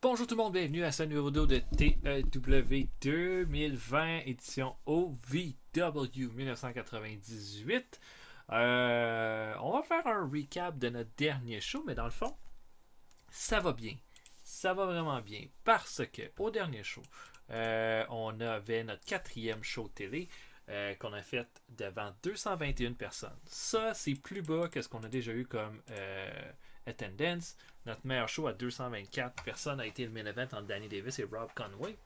Bonjour tout le monde, bienvenue à ce numéro 2 de TEW 2020, édition OVW 1998. On va faire un recap de notre dernier show, mais dans le fond, ça va bien. Ça va vraiment bien parce que au dernier show, on avait notre quatrième show télé qu'on a fait devant 221 personnes. Ça, c'est plus bas que ce qu'on a déjà eu comme attendance. Notre meilleur show à 224 personnes a été le main event entre Danny Davis et Rob Conway.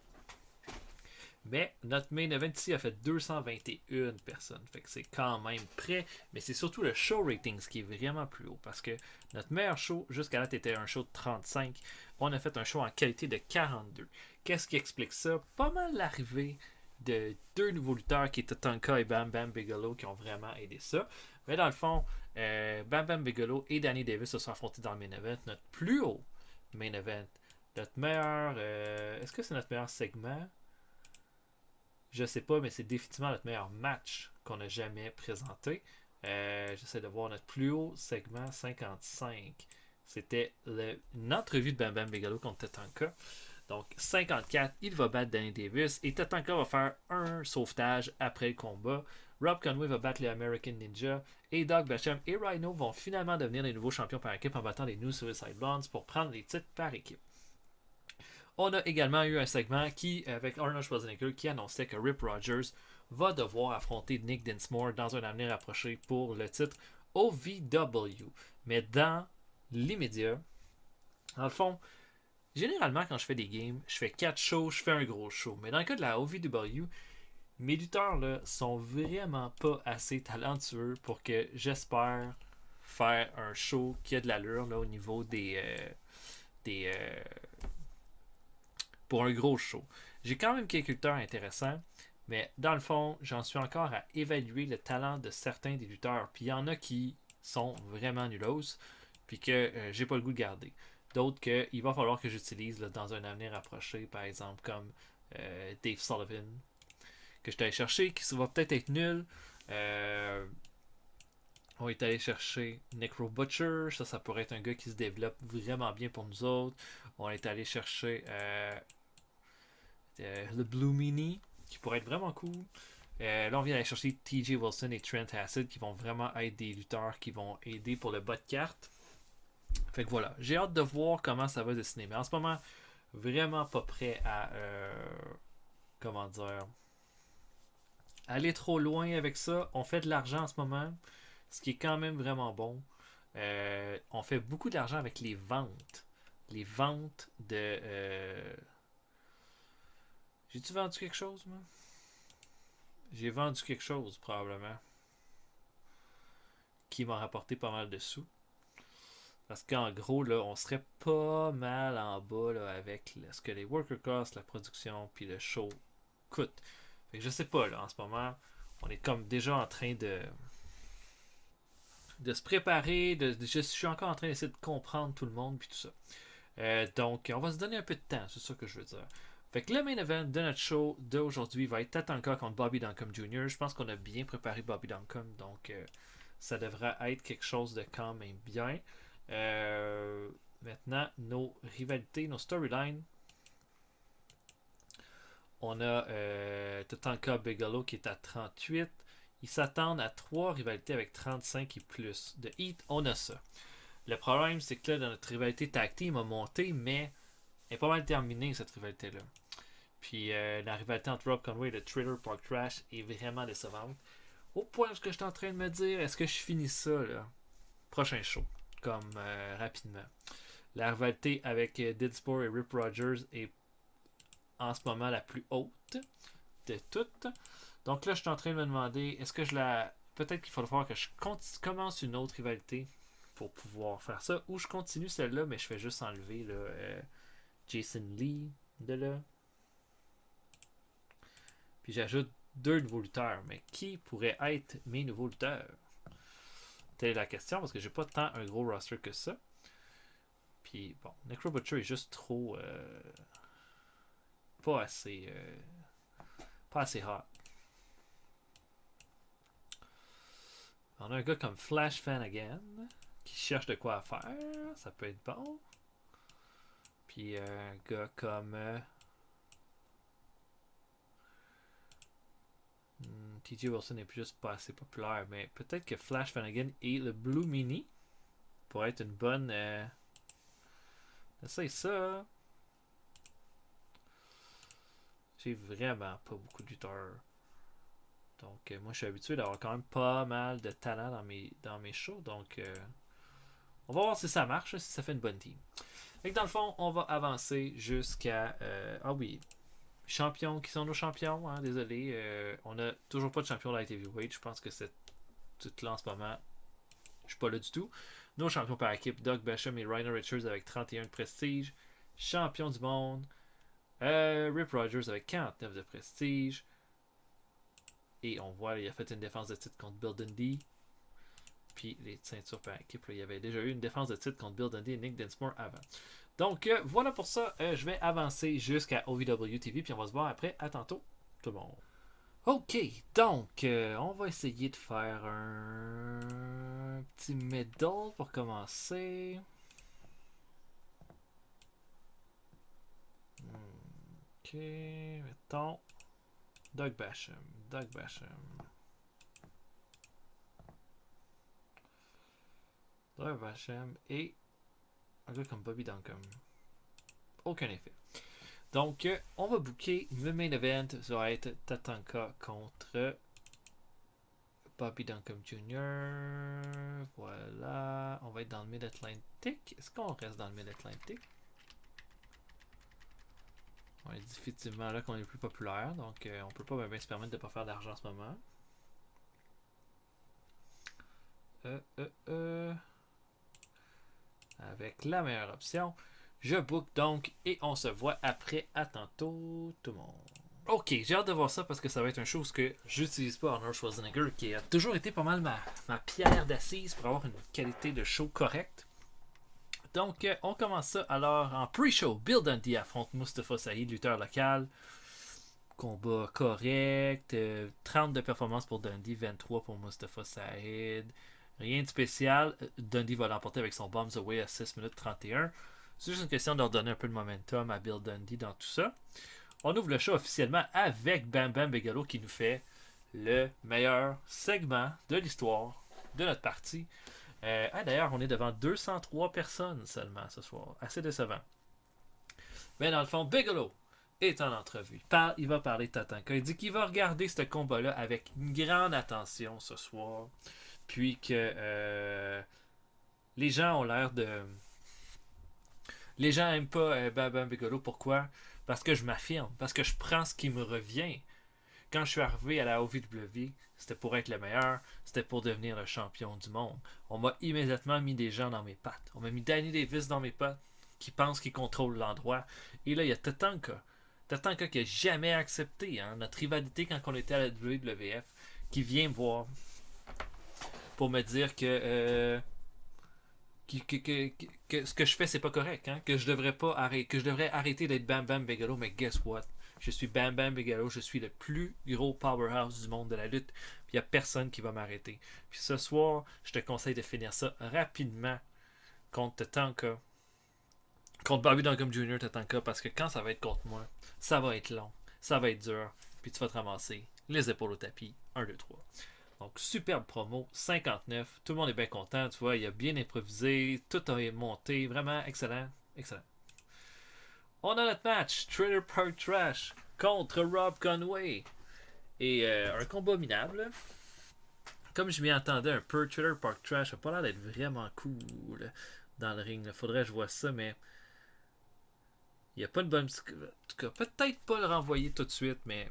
Mais notre main event ici a fait 221 personnes. Fait que c'est quand même près. Mais c'est surtout le show ratings qui est vraiment plus haut. Parce que notre meilleur show jusqu'à là était un show de 35. On a fait un show en qualité de 42. Qu'est-ce qui explique ça? Pas mal l'arrivée de deux nouveaux lutteurs qui étaient Tonka et Bam Bam Bigelow qui ont vraiment aidé ça. Mais dans le fond, Bam Bam Bigelow et Danny Davis se sont affrontés dans le main event. Notre plus haut main event. Notre meilleur... est-ce que c'est notre meilleur segment? Je sais pas, mais c'est définitivement notre meilleur match qu'on a jamais présenté. J'essaie de voir notre plus haut segment 55. C'était une entrevue de Bam Bam Bigelow contre Tatanka. Donc 54, il va battre Danny Davis et Tatanka va faire un sauvetage après le combat. Rob Conway va battre les American Ninja et Doug Basham et Rhino vont finalement devenir les nouveaux champions par équipe en battant les New Suicide Blondes pour prendre les titres par équipe. On a également eu un segment avec Arnold Schwarzenegger qui annonçait que Rip Rogers va devoir affronter Nick Dinsmore dans un avenir approché pour le titre OVW. Mais dans l'immédiat, dans le fond, généralement quand je fais des games, je fais 4 shows, je fais un gros show. Mais dans le cas de la OVW, mes lutteurs là, sont vraiment pas assez talentueux pour que j'espère faire un show qui a de l'allure là, au niveau des pour un gros show. J'ai quand même quelques lutteurs intéressants, mais dans le fond, j'en suis encore à évaluer le talent de certains des lutteurs. Puis il y en a qui sont vraiment nulos, puis que j'ai pas le goût de garder. D'autres qu'il va falloir que j'utilise là, dans un avenir approché, par exemple comme Dave Sullivan, que je suis allé chercher, qui va peut-être être nul. On est allé chercher Necro Butcher, ça pourrait être un gars qui se développe vraiment bien pour nous autres. On est allé chercher le Blue Mini, qui pourrait être vraiment cool. Là, on vient d'aller chercher TJ Wilson et Trent Hassett, qui vont vraiment être des lutteurs qui vont aider pour le bas de carte. Fait que voilà, j'ai hâte de voir comment ça va se dessiner. Mais en ce moment, vraiment pas prêt à comment dire aller trop loin avec ça. On fait de l'argent en ce moment, ce qui est quand même vraiment bon. On fait beaucoup d'argent avec les ventes. Les ventes de... J'ai-tu vendu quelque chose, moi? J'ai vendu quelque chose, probablement, qui m'a rapporté pas mal de sous. Parce qu'en gros, là, on serait pas mal en bas là, avec ce que les worker costs, la production, puis le show coûtent. Fait que je sais pas, là, en ce moment, on est comme déjà en train de se préparer. Je suis encore en train d'essayer de comprendre tout le monde, puis tout ça. Donc, on va se donner un peu de temps, c'est ça que je veux dire. Fait que le main event de notre show d'aujourd'hui va être Tatanka contre Bobby Duncombe Jr. Je pense qu'on a bien préparé Bobby Duncombe, donc ça devrait être quelque chose de quand même bien. Maintenant, nos rivalités, nos storylines. On a Tatanka Bigelow qui est à 38. Ils s'attendent à 3 rivalités avec 35 et plus. De Heat, on a ça. Le problème, c'est que là, dans notre rivalité tag team a monté, mais elle est pas mal terminée, cette rivalité-là. Puis la rivalité entre Rob Conway et le Trailer Park Trash est vraiment décevante. Au point où je suis en train de me dire, est-ce que je finis ça, là? Prochain show, comme rapidement. La rivalité avec Dinsmore et Rip Rogers est en ce moment la plus haute de toutes. Donc là, je suis en train de me demander, est-ce que je la... Peut-être qu'il va falloir que je commence une autre rivalité pour pouvoir faire ça, ou je continue celle-là, mais je fais juste enlever là, Jason Lee de là. Puis j'ajoute 2 nouveaux lutteurs. Mais qui pourrait être mes nouveaux lutteurs? Telle est la question, parce que j'ai pas tant un gros roster que ça. Puis bon, Necro Butcher est juste trop... pas assez... pas assez hot. On a un gars comme Flash Fan Again qui cherche de quoi faire. Ça peut être bon. Puis un gars comme TJ Wilson n'est plus juste pas assez populaire, mais peut-être que Flash Flanagan et le Blue Mini pourraient être une bonne. Essaye ça. J'ai vraiment pas beaucoup de lutteurs. Donc, moi, je suis habitué d'avoir quand même pas mal de talent dans mes shows. Donc, on va voir si ça marche, si ça fait une bonne team. Fait que dans le fond, on va avancer jusqu'à. Ah oui. Champions, qui sont nos champions, hein, désolé. On a toujours pas de champion de la heavyweight. Je pense que c'est tout là en ce moment. Je suis pas là du tout. Nos champions par équipe, Doug Basham et Rhino Richards avec 31 de prestige. Champion du monde, Rip Rogers avec 49 de prestige. Et on voit, il a fait une défense de titre contre Bill Dundee. Puis les ceintures par équipe, là, il y avait déjà eu une défense de titre contre Bill Dundee et Nick Dinsmore avant. Donc voilà pour ça, je vais avancer jusqu'à OVW TV, puis on va se voir après. À tantôt, tout le monde. Ok, donc on va essayer de faire un petit middle pour commencer. Ok, mettons Doug Basham. Doug Basham et un gars comme Bobby Duncombe. Aucun effet. Donc, on va booker le main event. Ça va être Tatanka contre Bobby Duncombe Jr. Voilà. On va être dans le Mid-Atlantic. Est-ce qu'on reste dans le Mid-Atlantic? On est effectivement là qu'on est le plus populaire. Donc, on peut pas bien se permettre de ne pas faire d'argent en ce moment. Avec la meilleure option. Je book donc et on se voit après. À tantôt, tout le monde. Ok, j'ai hâte de voir ça parce que ça va être une chose que j'utilise pas Arnold Schwarzenegger, qui a toujours été pas mal ma pierre d'assise pour avoir une qualité de show correcte. Donc, on commence ça alors en pre-show. Bill Dundee affronte Mustafa Saïd, lutteur local. Combat correct. 30 de performance pour Dundee, 23 pour Mustafa Saïd. Rien de spécial. Dundee va l'emporter avec son Bombs Away à 6 minutes 31. C'est juste une question de leur donner un peu de momentum à Bill Dundee dans tout ça. On ouvre le show officiellement avec Bam Bam Bigelow qui nous fait le meilleur segment de l'histoire de notre partie. D'ailleurs, on est devant 203 personnes seulement ce soir. Assez décevant. Mais dans le fond, Bigelow est en entrevue. Il va parler de Tatanka. Il dit qu'il va regarder ce combat-là avec une grande attention ce soir. Puis que les gens ont l'air de... Les gens n'aiment pas Bam Bam Bigelow. Pourquoi? Parce que je m'affirme. Parce que je prends ce qui me revient. Quand je suis arrivé à la OVW, c'était pour être le meilleur. C'était pour devenir le champion du monde. On m'a immédiatement mis des gens dans mes pattes. On m'a mis Danny Davis dans mes pattes qui pense qu'il contrôle l'endroit. Et là, il y a Tatanka. Tatanka qui n'a jamais accepté notre rivalité quand on était à la WWF, qui vient me voir pour me dire que ce que je fais c'est pas correct, que je devrais arrêter d'être Bam Bam Bigelow, mais guess what? Je suis Bam Bam Bigelow, je suis le plus gros powerhouse du monde de la lutte, puis il n'y a personne qui va m'arrêter. Puis ce soir, je te conseille de finir ça rapidement contre Tatanka, contre Bobby Duncombe Jr. Tatanka, parce que quand ça va être contre moi, ça va être long, ça va être dur, puis tu vas te ramasser les épaules au tapis, 1, 2, 3. Donc, superbe promo, 59. Tout le monde est bien content, tu vois. Il a bien improvisé, tout a monté. Vraiment excellent. Excellent. On a notre match, Trailer Park Trash contre Rob Conway. Et un combat minable. Comme je m'y entendais un peu, Trailer Park Trash n'a pas l'air d'être vraiment cool dans le ring. Il faudrait que je vois ça, mais il n'y a pas une bonne... En tout cas, peut-être pas le renvoyer tout de suite, mais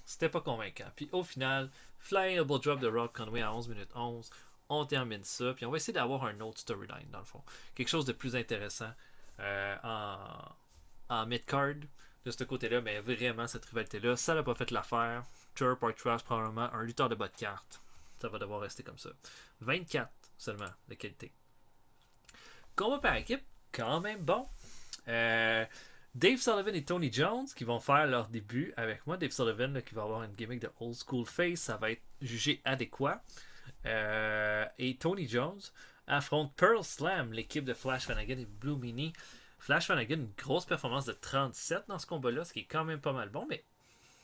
c'était pas convaincant. Puis au final... Flying Elbow Drop de Rob Conway à 11 minutes 11. On termine ça. Puis on va essayer d'avoir un autre storyline, dans le fond. Quelque chose de plus intéressant en mid-card de ce côté-là. Mais vraiment, cette rivalité-là, ça n'a pas fait l'affaire. Trailer Park Trash, probablement un lutteur de bas de carte. Ça va devoir rester comme ça. 24 seulement de qualité. Combat par équipe, quand même bon. Dave Sullivan et Tony Jones qui vont faire leur début avec moi. Dave Sullivan là, qui va avoir une gimmick de old school face, ça va être jugé adéquat. Et Tony Jones affronte Pearl Slam, l'équipe de Flash Flanagan et Blue Mini. Flash Flanagan, une grosse performance de 37 dans ce combat-là, ce qui est quand même pas mal bon, mais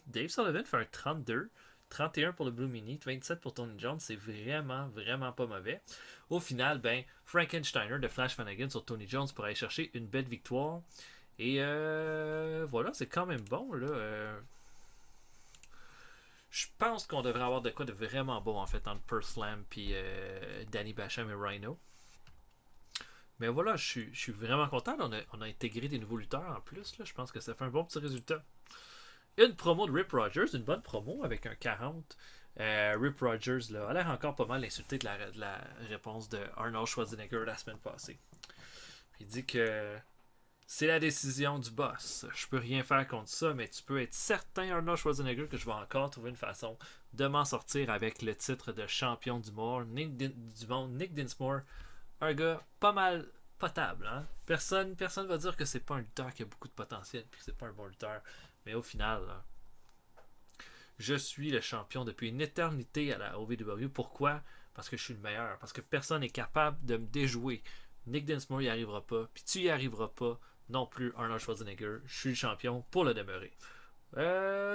Dave Sullivan fait un 32, 31 pour le Blue Mini, 27 pour Tony Jones, c'est vraiment, vraiment pas mauvais. Au final, ben, Frankensteiner de Flash Flanagan sur Tony Jones pour aller chercher une belle victoire. Et voilà, c'est quand même bon, là. Je pense qu'on devrait avoir de quoi de vraiment bon, en fait, entre Pearl Slam puis Danny Basham et Rhino. Mais voilà, je suis vraiment content. On a intégré des nouveaux lutteurs en plus. Là. Je pense que ça fait un bon petit résultat. Une promo de Rip Rogers, une bonne promo avec un 40. Rip Rogers là, a l'air encore pas mal insulté de la réponse de Arnold Schwarzenegger la semaine passée. Il dit que c'est la décision du boss. Je peux rien faire contre ça, mais tu peux être certain, Arnold Schwarzenegger, que je vais encore trouver une façon de m'en sortir avec le titre de champion du monde. Nick Dinsmore, un gars pas mal potable. Hein? Personne va dire que c'est pas un lutteur qui a beaucoup de potentiel puis que c'est pas un bon lutteur. Mais au final, là, je suis le champion depuis une éternité à la OVW. Pourquoi? Parce que je suis le meilleur. Parce que personne n'est capable de me déjouer. Nick Dinsmore n'y arrivera pas. Puis tu y arriveras pas non plus, Arnold Schwarzenegger. Je suis le champion pour le demeurer.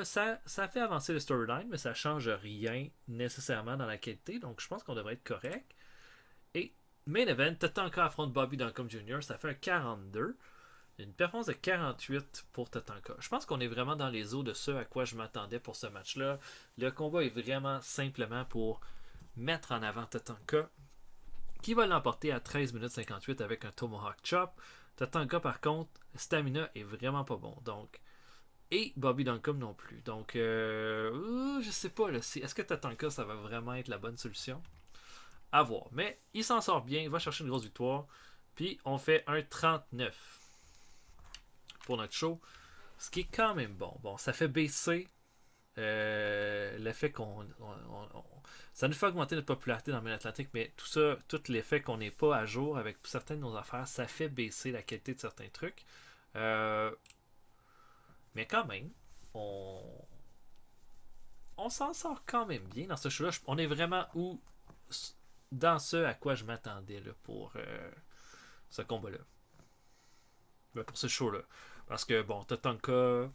Ça fait avancer le storyline, mais ça change rien nécessairement dans la qualité. Donc je pense qu'on devrait être correct. Et main event, Tatanka affronte Bobby Duncombe Jr. Ça fait un 42. Une performance de 48 pour Tatanka. Je pense qu'on est vraiment dans les eaux de ce à quoi je m'attendais pour ce match-là. Le combat est vraiment simplement pour mettre en avant Tatanka, qui va l'emporter à 13 minutes 58 avec un Tomahawk Chop. Tatanka, par contre, stamina est vraiment pas bon. Donc, et Bobby Duncombe non plus. Donc, je sais pas. Là, est-ce que Tatanka, ça va vraiment être la bonne solution? À voir. Mais il s'en sort bien. Il va chercher une grosse victoire. Puis, on fait un 39 pour notre show. Ce qui est quand même bon. Bon, ça fait baisser l'effet ça nous fait augmenter notre popularité dans le Mid-Atlantique, mais tout ça, tout l'effet qu'on n'est pas à jour avec certaines de nos affaires, ça fait baisser la qualité de certains trucs. Mais quand même, on s'en sort quand même bien dans ce show-là. On est vraiment dans ce à quoi je m'attendais là, pour ce combat-là. Pour ce show-là. Parce que, bon, Tatanka,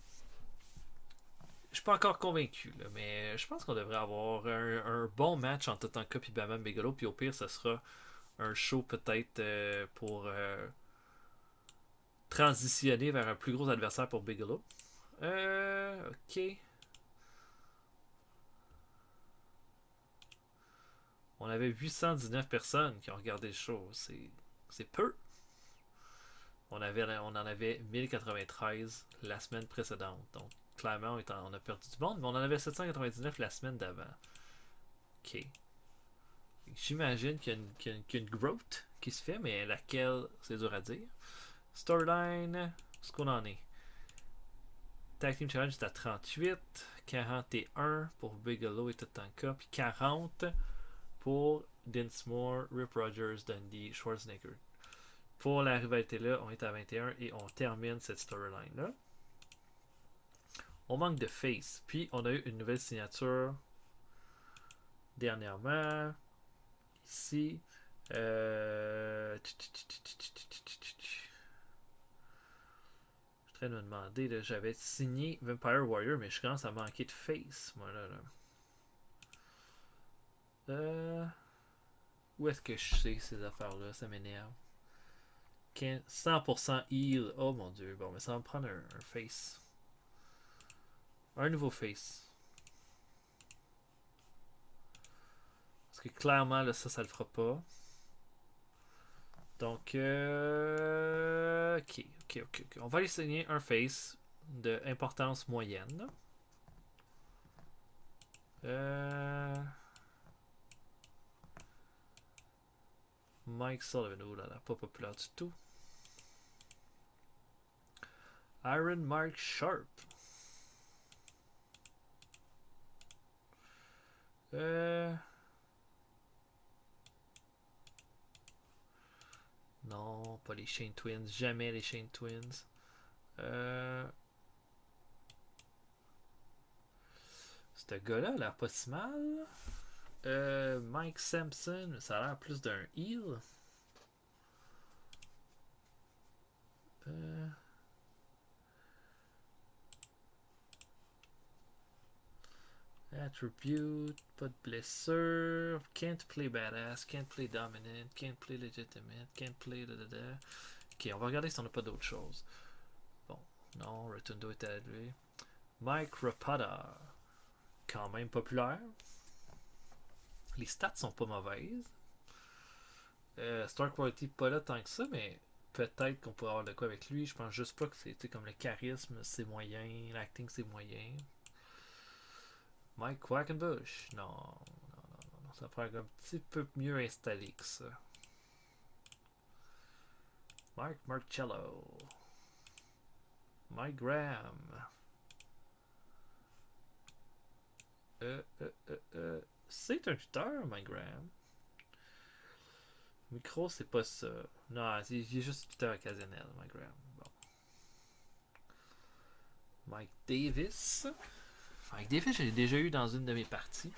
je suis pas encore convaincu, là, mais je pense qu'on devrait avoir un bon match entre Tatanka et Bam Bam Bigelow. Puis au pire, ce sera un show peut-être pour transitionner vers un plus gros adversaire pour Bigelow. Ok. On avait 819 personnes qui ont regardé le show. C'est peu. On en avait 1093 la semaine précédente. Donc, clairement, on a perdu du monde, mais on en avait 799 la semaine d'avant. Ok. J'imagine qu'il y a une growth qui se fait, mais laquelle, c'est dur à dire. Storyline, ce qu'on en est. Tag Team Challenge, c'est à 38. 41 pour Bigelow et Tatanka. Puis 40 pour Dinsmore, Rip Rogers, Dundee, Schwarzenegger. Pour la rivalité là, on est à 21 et on termine cette storyline là. On manque de face. Puis on a eu une nouvelle signature dernièrement. Ici. Je suis en train de me demander. Là, j'avais signé Vampire Warrior, mais je commence à manquer de face. Moi là. Où est-ce que je sais ces affaires-là? Ça m'énerve. 100% heal. Oh mon dieu. Bon, mais ça va me prendre un face. Un nouveau face. Parce que clairement, là, ça le fera pas. Donc, ok. On va aller signer un face de importance moyenne. Mike Sullivan. Oh là là, pas populaire du tout. Iron Mark Sharp. Non, pas les Shane Twins. Jamais les Shane Twins. Ce gars-là a l'air pas si mal. Mike Sampson, ça a l'air plus d'un heel. Attribute, pas de blessure. Can't play badass, can't play dominant, can't play legitimate, can't play da. Ok, on va regarder si on n'a pas d'autres choses. Bon, non, Rotundo est à lui. Mike Rapada, quand même populaire. Les stats sont pas mauvaises. Star Quality pas là tant que ça, mais peut-être qu'on pourrait avoir de quoi avec lui. Je pense juste pas que c'est comme le charisme, c'est moyen, l'acting c'est moyen. Mike Quackenbush, non, ça pourrait être un petit peu mieux installé que ça. Mike Marcello, Mike Graham. C'est un tuteur, Mike Graham. Micro, c'est pas ça. Non, il est juste tuteur occasionnel, Mike Graham. Bon. Mike Davis. Mike Davis, je l'ai déjà eu dans une de mes parties.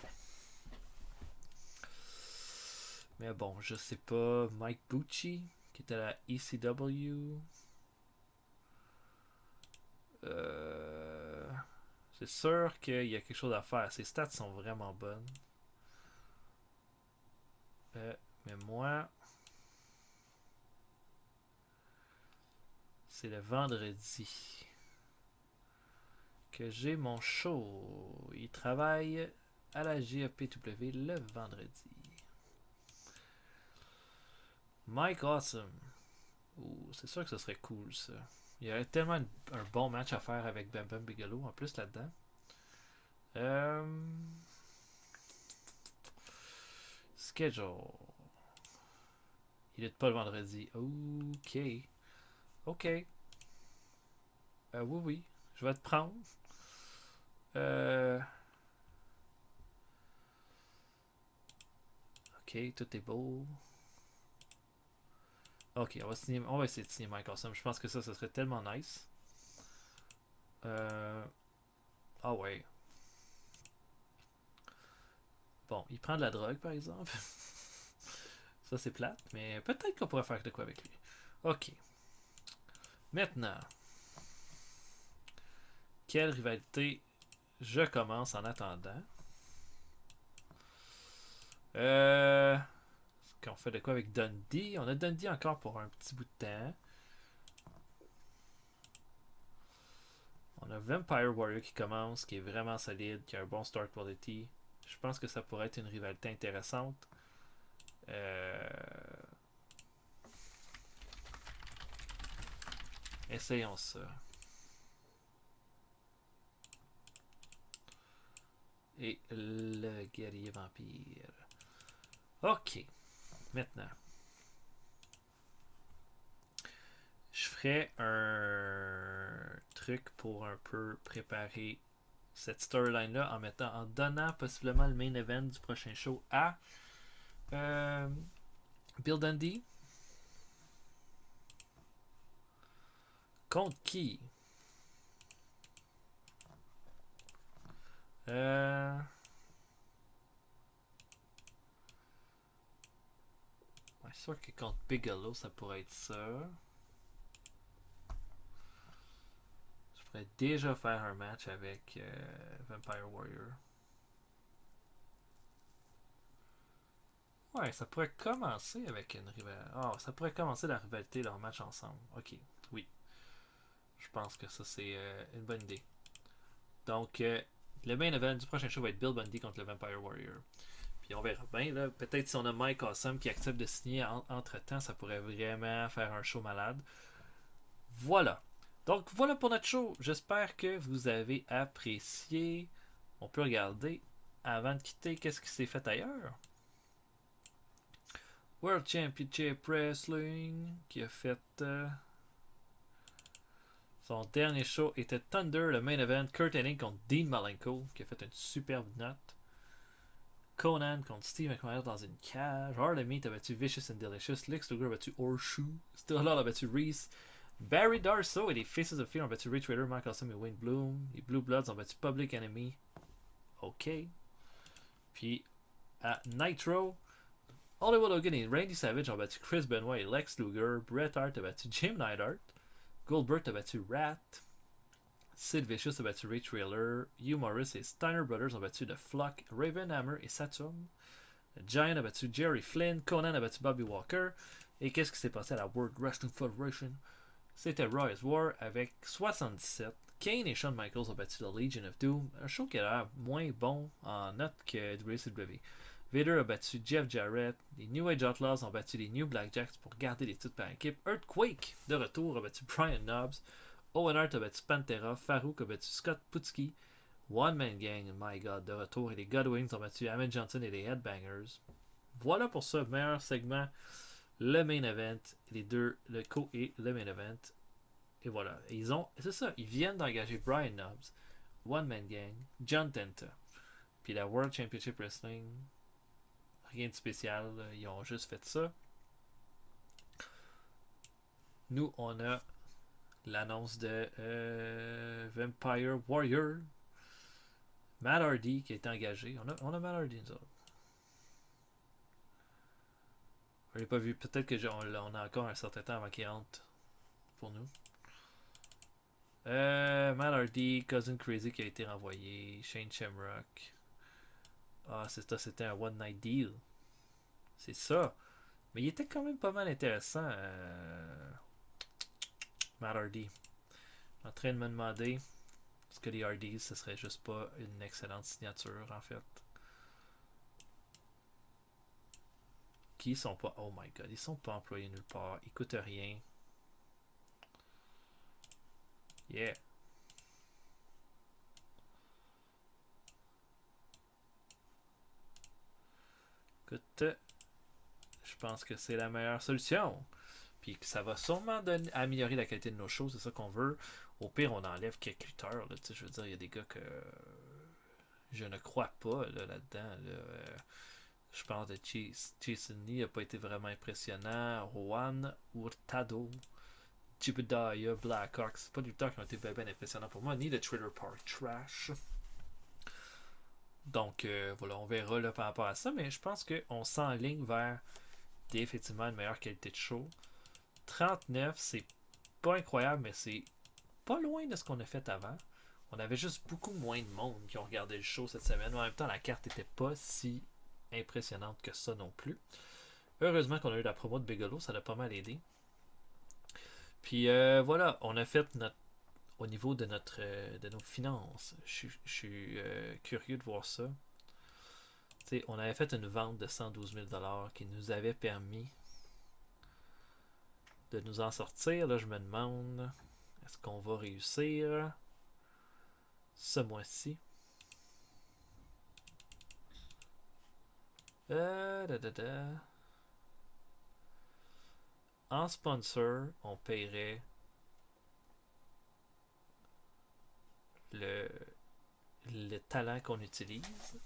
Mais bon, je sais pas. Mike Bucci, qui était à la ECW. C'est sûr qu'il y a quelque chose à faire. Ses stats sont vraiment bonnes. Mais moi, c'est le vendredi que j'ai mon show. Il travaille à la GAPW le vendredi. Mike Awesome. Ouh, c'est sûr que ce serait cool ça. Il y aurait tellement un bon match à faire avec Bam Bam Bigelow en plus là-dedans. Schedule. Il est pas le vendredi. Ok. Ok. Oui. Je vais te prendre. Ok, tout est beau. Ok, on va essayer de signer Mike Awesome. Je pense que ça serait tellement nice. Ah ouais. Bon, il prend de la drogue par exemple. Ça c'est plate, mais peut-être qu'on pourrait faire de quoi avec lui. Ok. Maintenant, quelle rivalité je commence en attendant? Qu'on fait de quoi avec Dundee? On a Dundee encore pour un petit bout de temps. On a Vampire Warrior qui commence, qui est vraiment solide, qui a un bon start quality. Je pense que ça pourrait être une rivalité intéressante. Essayons ça. Et le guerrier vampire. Ok. Maintenant. Je ferai un truc pour un peu préparer cette storyline là en donnant possiblement le main event du prochain show à Bill Dundee. Contre qui? Ouais, c'est sûr que contre Bigelow, ça pourrait être ça. Je pourrais déjà faire un match avec Vampire Warrior. Ouais, ça pourrait commencer avec une rivalité. Ah, ça pourrait commencer la rivalité, leur match ensemble. Ok, oui. Je pense que ça, c'est une bonne idée. Donc, le main event du prochain show va être Bill Bundy contre le Vampire Warrior. Puis on verra bien, là. Peut-être si on a Mike Awesome qui accepte de signer entre-temps, ça pourrait vraiment faire un show malade. Voilà. Donc, voilà pour notre show. J'espère que vous avez apprécié. On peut regarder, avant de quitter, qu'est-ce qui s'est fait ailleurs. World Championship Wrestling, qui a fait... son dernier show était Thunder, le main event. Kurt Hennig contre Dean Malenko, qui a fait une superbe note. Conan contre Steve McMahon dans une cage. Harley Meat a battu Vicious and Delicious. Lex Luger a battu Horseshoe. Sterling a battu Reese. Barry Darso et les Faces of Fear ont battu Rich Raider, Mark Awesome et Wayne Bloom. Les Blue Bloods ont battu Public Enemy. Ok. Puis à Nitro, Hollywood Hogan et Randy Savage ont battu Chris Benoit et Lex Luger. Bret Hart a battu Jim Neidhart. Goldberg a battu Rat. Sid Vicious a battu Ray Trailer. Hugh Morris et Steiner Brothers ont battu The Flock, Raven Hammer et Saturn. Giant a battu Jerry Flynn. Conan a battu Bobby Walker. Et qu'est-ce qui s'est passé à la World Wrestling Federation? C'était Roy's War avec 77. Kane et Shawn Michaels ont battu The Legion of Doom. Un show qui a l'air moins bon en note que WCW. Vader a battu Jeff Jarrett. Les New Age Outlaws ont battu les New Blackjacks pour garder les titres par équipe. Earthquake, de retour, a battu Brian Knobbs. Owen Hart a battu Pantera. Farouk a battu Scott Putski. One Man Gang, my god, de retour. Et les Godwings ont battu Ahmed Johnson et les Headbangers. Voilà pour ce meilleur segment. Le main event, les deux, le co et le main event. Et voilà. Et c'est ça, ils viennent d'engager Brian Knobbs, One Man Gang, John Tenta. Puis la World Championship Wrestling, rien de spécial, ils ont juste fait ça. Nous, on a l'annonce de Vampire Warrior, Matt Hardy qui a été engagé. On a Matt Hardy, nous autres. Je l'ai pas vu. Peut-être qu'on a encore un certain temps avant qu'il rentre pour nous. Matt Hardy, Cousin Crazy qui a été renvoyé. Shane Shamrock. Ah, c'était un One Night Deal. C'est ça. Mais il était quand même pas mal intéressant. Matt Hardy. En train de me demander est-ce que les Hardys, ce serait juste pas une excellente signature en fait. Qui sont pas. Oh my god, ils sont pas employés nulle part. Ils coûtent rien. Yeah. Écoute, je pense que c'est la meilleure solution. Puis que ça va sûrement améliorer la qualité de nos shows, c'est ça qu'on veut. Au pire, on enlève quelques lutteurs. Là, je veux dire, il y a des gars que je ne crois pas là-dedans. Je pense de Jason Lee n'a pas été vraiment impressionnant. Juan Hurtado, Jebediah, Blackhawk, c'est pas des lutteurs qui ont été bien impressionnants pour moi, ni le Trailer Park Trash. Donc voilà, on verra là, par rapport à ça, mais je pense qu'on s'enligne vers effectivement une meilleure qualité de show. 39, c'est pas incroyable, mais c'est pas loin de ce qu'on a fait avant. On avait juste beaucoup moins de monde qui ont regardé le show cette semaine. En même temps, la carte était pas si impressionnante que ça non plus. Heureusement qu'on a eu la promo de Bigelow, ça l'a pas mal aidé. Puis voilà, on a fait au niveau de nos finances. Je suis curieux de voir ça. T'sais, on avait fait une vente de 112 000 $ qui nous avait permis de nous en sortir. Là, je me demande, est-ce qu'on va réussir ce mois-ci? En sponsor, on paierait le talent qu'on utilise.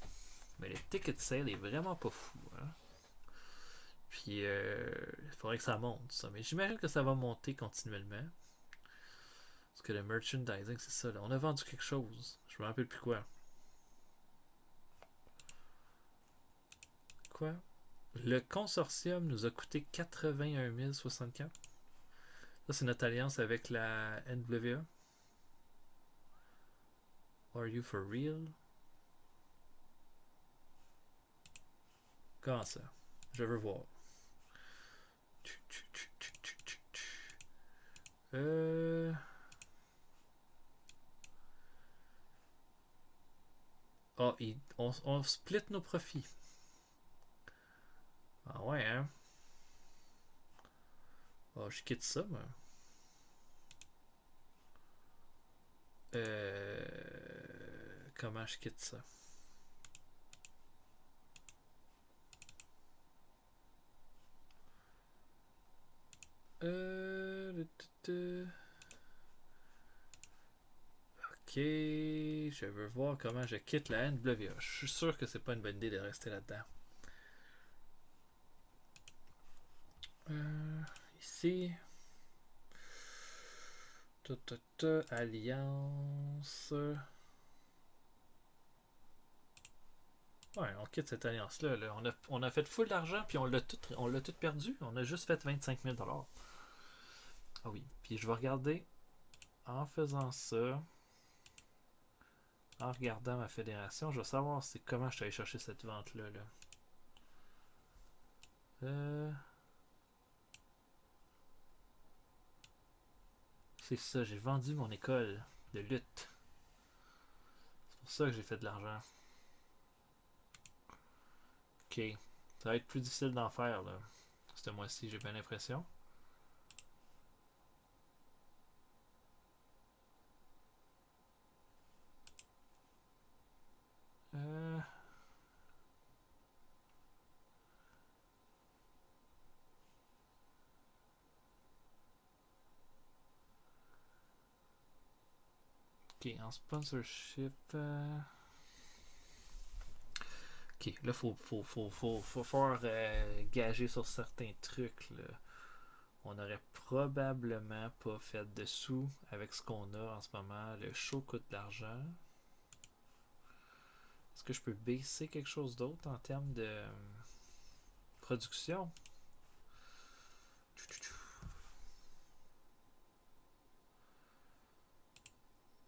Mais le ticket sale est vraiment pas fou. Hein? Puis, il faudrait que ça monte, ça. Mais j'imagine que ça va monter continuellement. Parce que le merchandising, c'est ça. Là. On a vendu quelque chose. Je me rappelle plus quoi. Quoi? Le consortium nous a coûté 81 064. Ça, c'est notre alliance avec la NWA. Are you for real? Comment ça? Je veux voir. Oh, on split nos profits. Ah ouais, hein? Oh, je quitte ça, moi. Comment je quitte ça? Ok, je veux voir comment je quitte la NWA. Je suis sûr que c'est pas une bonne idée de rester là-dedans. Ici. Alliance. Ouais, on quitte cette alliance-là. Là. On a fait full d'argent, puis on l'a tout perdu. On a juste fait 25 000 $. Ah oui, puis je vais regarder en faisant ça, en regardant ma fédération, je vais savoir c'est comment je suis allé chercher cette vente-là. Là. C'est ça, j'ai vendu mon école de lutte. C'est pour ça que j'ai fait de l'argent. Ok. Ça va être plus difficile d'en faire, là. Ce mois-ci, j'ai bien l'impression. Euh... Ok, en sponsorship. Ok, là, faut faire gager sur certains trucs. Là. On aurait probablement pas fait de sous avec ce qu'on a en ce moment. Le show coûte de l'argent. Est-ce que je peux baisser quelque chose d'autre en termes de production?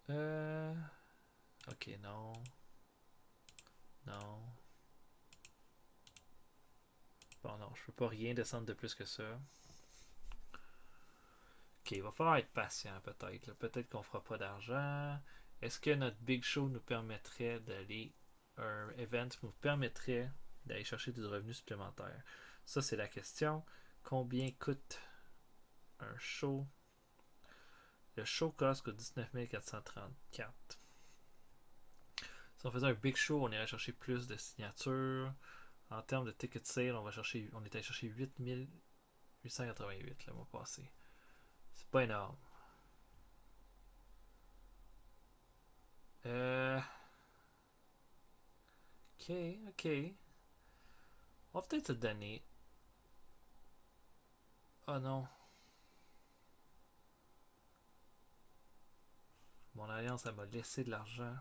Euh... Ok, non. Non. Bon, non, je peux pas rien descendre de plus que ça. Ok, il va falloir être patient peut-être. Peut-être qu'on fera pas d'argent. Est-ce que notre Big Show nous permettrait d'aller... Un event nous permettrait d'aller chercher des revenus supplémentaires? Ça, c'est la question. Combien coûte un show? Le show cost 19 434. Si on faisait un Big Show, on irait chercher plus de signatures. En termes de ticket sale, on est allé chercher 8888 le mois passé. C'est pas énorme. Euh... Ok, ok. On va peut-être se donner. Oh non. Mon alliance, elle m'a laissé de l'argent.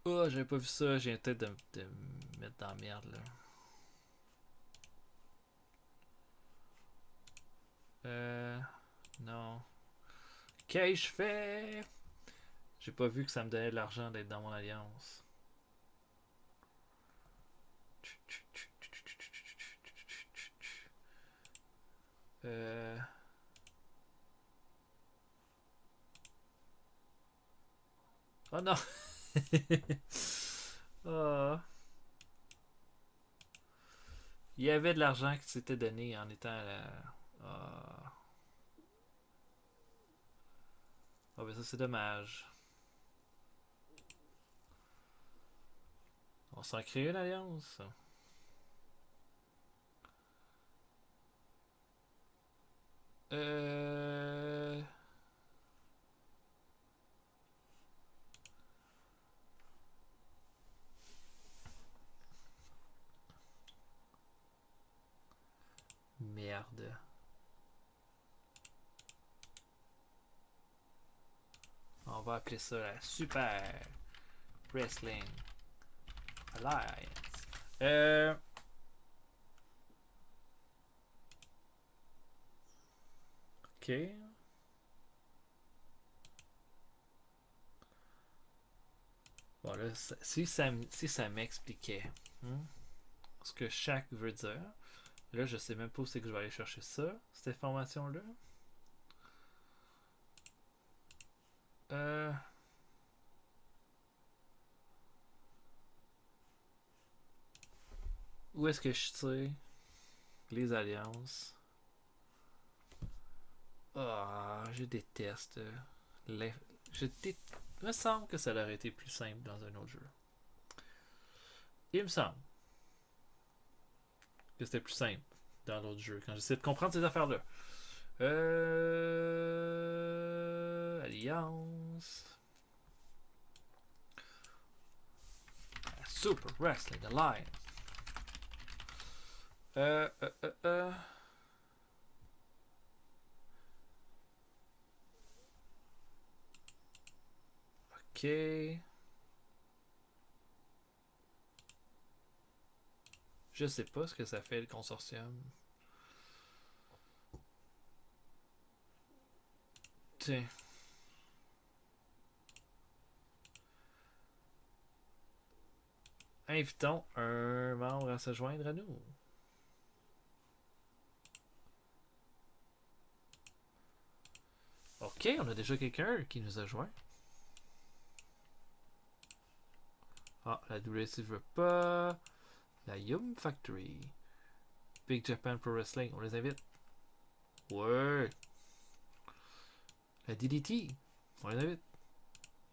Oh, j'avais pas vu ça. J'ai peut-être de me mettre dans la merde là. Non. Qu'ai-je fait? J'ai pas vu que ça me donnait de l'argent d'être dans mon alliance. Euh... Oh non! Oh. Il y avait de l'argent qui s'était donné en étant à la. Oh. Oh, ben ça c'est dommage. On s'en crée une alliance. Euh... Merde. On va appeler ça la Super Wrestling Alliance. Ok. Bon là, si ça m'expliquait ce que chaque veut dire, là je sais même pas où c'est que je vais aller chercher ça, cette information-là. Euh... Où est-ce que je sais les alliances? Ah, je déteste. Je dé... Il me semble que ça aurait été plus simple dans un autre jeu. Il me semble que c'était plus simple dans l'autre jeu quand j'essaie de comprendre ces affaires-là. Alliance. Super Wrestling Alliance. Euh, euh, euh, euh. Ok. Je sais pas ce que ça fait le consortium. Tiens. Invitons un membre à se joindre à nous. Ok, on a déjà quelqu'un qui nous a joint. Ah, la WC veut pas. La Yum Factory. Big Japan Pro Wrestling, on les invite. Ouais. La DDT, on les invite.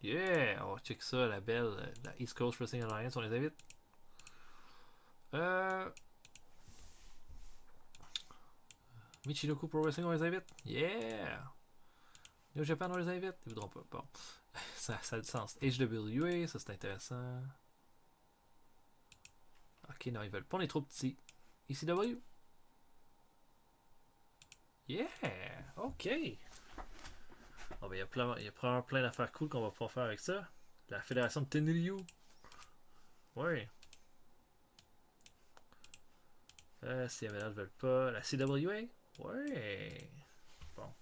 Yeah, on check ça, la belle, la East Coast Wrestling Alliance, on les invite. Michinoku Pro Wrestling, on les invite. Yeah. New Japan, on les invite. Ils voudront pas. Bon, ça a du sens. HWA, ça c'est intéressant. Ok, non, ils veulent pas, on est trop petits. ECW. Yeah, ok. Bon, ben, il y a probablement plein d'affaires cool qu'on va pouvoir faire avec ça. La fédération de Tenryu. Ouais. Si les ne veulent pas. La CWA. Ouais. Bon.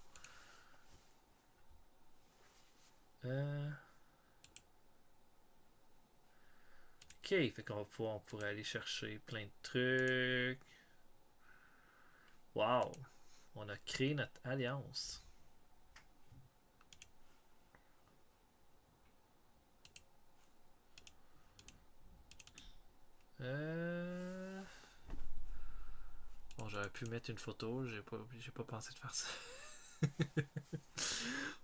Ok, fait qu'on va pouvoir, on pourrait aller chercher plein de trucs. Wow. On a créé notre alliance. Bon, j'aurais pu mettre une photo, j'ai pas pensé de faire ça.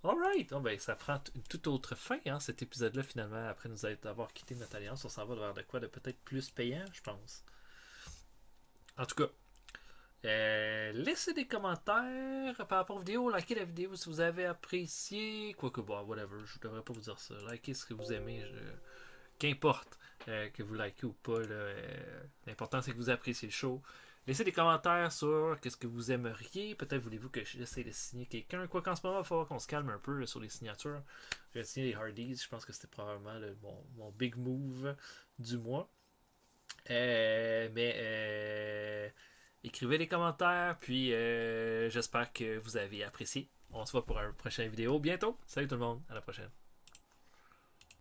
Alright, oh, ben, ça prend une toute autre fin, hein, cet épisode-là, finalement, après nous avoir quitté notre alliance. On s'en va vers de quoi de peut-être plus payant, je pense. En tout cas, laissez des commentaires par rapport aux vidéos, likez la vidéo si vous avez apprécié. Quoique, bon, whatever, je devrais pas vous dire ça. Likez ce que vous aimez, qu'importe que vous likez ou pas. L'important, c'est que vous appréciez le show. Laissez des commentaires sur qu'est-ce que vous aimeriez. Peut-être voulez-vous que j'essaie de signer quelqu'un. Quoi qu'en ce moment, il va falloir qu'on se calme un peu là, sur les signatures. J'ai signé les Hardys. Je pense que c'était probablement mon big move du mois. Mais écrivez des commentaires. Puis j'espère que vous avez apprécié. On se voit pour une prochaine vidéo bientôt. Salut tout le monde. À la prochaine.